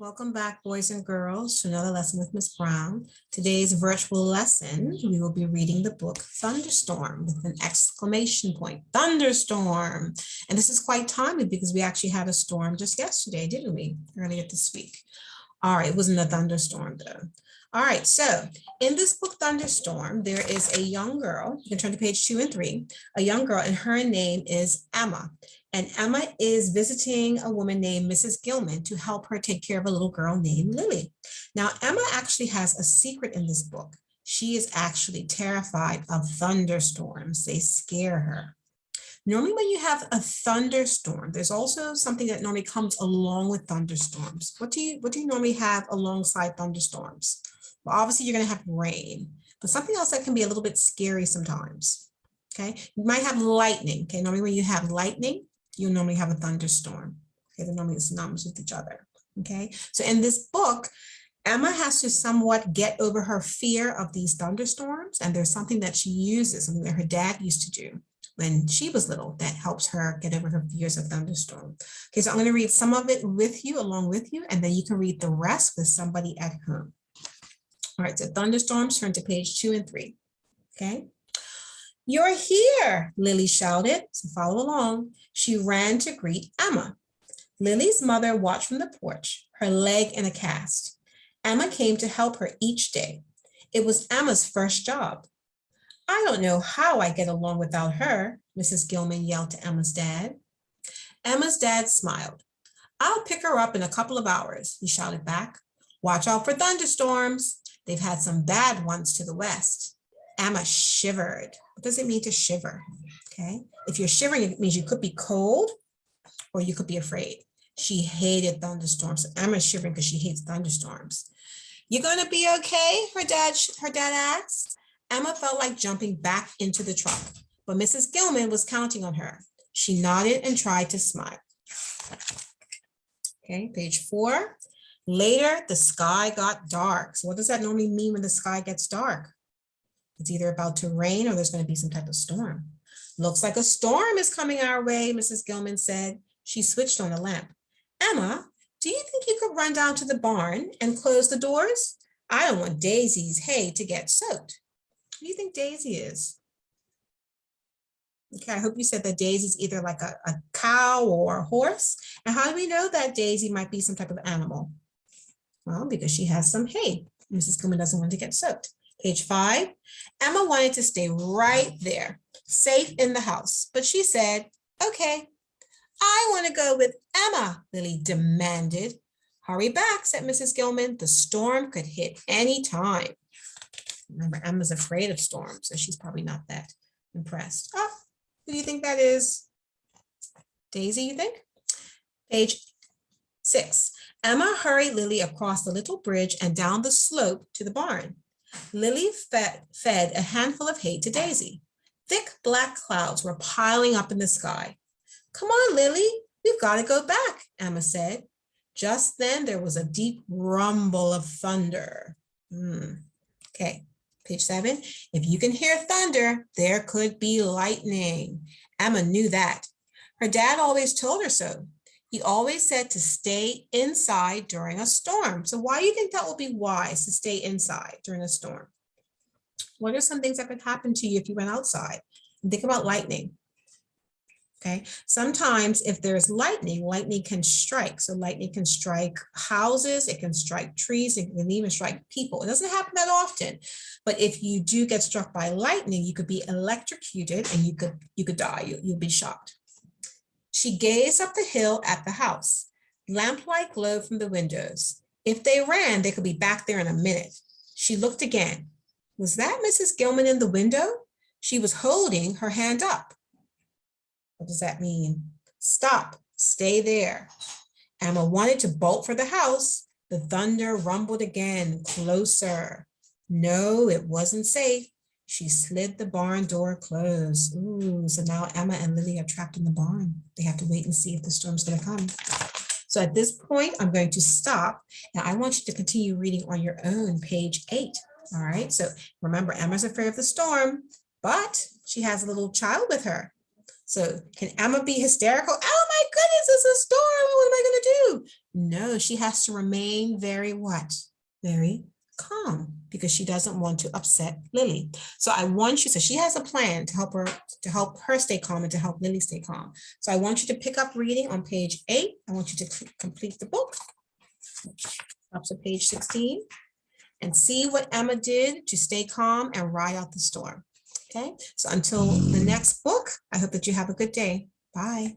Welcome back, boys and girls, to another lesson with Miss Brown. Today's virtual lesson, we will be reading the book Thunderstorm with an exclamation point. Thunderstorm. And this is quite timely because we actually had a storm just yesterday, didn't we? Earlier this week. All right, it wasn't a thunderstorm though. All right, so in this book, Thunderstorm, there is a young girl. You can turn to page 2 and 3. A young girl, and her name is Emma. And Emma is visiting a woman named Mrs. Gilman to help her take care of a little girl named Lily. Now, Emma actually has a secret in this book. She is actually terrified of thunderstorms. They scare her. Normally when you have a thunderstorm, there's also something that normally comes along with thunderstorms. What do you normally have alongside thunderstorms? Well, obviously you're going to have rain, but something else that can be a little bit scary sometimes. Okay, you might have lightning. Okay, normally when you have lightning, you'll normally have a thunderstorm. Okay, they're normally synonymous with each other. Okay, so in this book, Emma has to somewhat get over her fear of these thunderstorms, and there's something that she uses, something that her dad used to do when she was little that helps her get over her fears of thunderstorm. Okay, so I'm going to read some of it with you, along with you, and then you can read the rest with somebody at home. All right, so thunderstorms, turn to page 2 and 3. Okay. You're here, Lily shouted, so follow along. She ran to greet Emma. Lily's mother watched from the porch, her leg in a cast. Emma came to help her each day. It was Emma's first job. I don't know how I get along without her, Mrs. Gilman yelled to Emma's dad. Emma's dad smiled. I'll pick her up in a couple of hours, he shouted back. Watch out for thunderstorms. They've had some bad ones to the west. Emma shivered. What does it mean to shiver? Okay. If you're shivering, it means you could be cold or you could be afraid. She hated thunderstorms. Emma's shivering because she hates thunderstorms. You gonna be okay? Her dad asked. Emma felt like jumping back into the truck, but Mrs. Gilman was counting on her. She nodded and tried to smile. Okay, page 4. Later, the sky got dark. So what does that normally mean when the sky gets dark? It's either about to rain or there's going to be some type of storm. Looks like a storm is coming our way, Mrs. Gilman said. She switched on the lamp. Emma, do you think you could run down to the barn and close the doors? I don't want Daisy's hay to get soaked. Who do you think Daisy is? Okay, I hope you said that Daisy's either like a cow or a horse. And how do we know that Daisy might be some type of animal? Well, because she has some hay. Mrs. Gilman doesn't want to get soaked. Page 5, Emma wanted to stay right there, safe in the house, but she said, okay, I want to go with Emma, Lily demanded. Hurry back, said Mrs. Gilman. The storm could hit any time. Remember, Emma's afraid of storms, so she's probably not that impressed. Oh, who do you think that is? Daisy, you think? Page 6, Emma hurried Lily across the little bridge and down the slope to the barn. Lily fed a handful of hay to Daisy. Thick black clouds were piling up in the sky. Come on, Lily, we've got to go back, Emma said. Just then there was a deep rumble of thunder. Okay, page 7. If you can hear thunder, there could be lightning. Emma knew that. Her dad always told her so. He always said to stay inside during a storm. So why do you think that would be wise to stay inside during a storm? What are some things that could happen to you if you went outside? And think about lightning. Okay, sometimes if there's lightning, lightning can strike. So lightning can strike houses, it can strike trees, it can even strike people. It doesn't happen that often, but if you do get struck by lightning, you could be electrocuted and you could die. You'll be shocked. She gazed up the hill at the house. Lamplight glowed from the windows. If they ran, they could be back there in a minute. She looked again. Was that Mrs. Gilman in the window? She was holding her hand up. What does that mean? Stop, stay there. Emma wanted to bolt for the house. The thunder rumbled again, closer. No, it wasn't safe. She slid the barn door closed. Ooh, so now Emma and Lily are trapped in the barn. They have to wait and see if the storm's going to come. So at this point, I'm going to stop. Now I want you to continue reading on your own, page 8. All right, so remember, Emma's afraid of the storm, but she has a little child with her. So can Emma be hysterical? Oh my goodness, it's a storm. What am I going to do? No, she has to remain very what? Very calm because she doesn't want to upset Lily. So I want you, so she has a plan to help her stay calm and to help Lily stay calm. So I want you to pick up reading on page 8. I want you to complete the book. Up to page 16 and see what Emma did to stay calm and ride out the storm. Okay, so until the next book, I hope that you have a good day. Bye.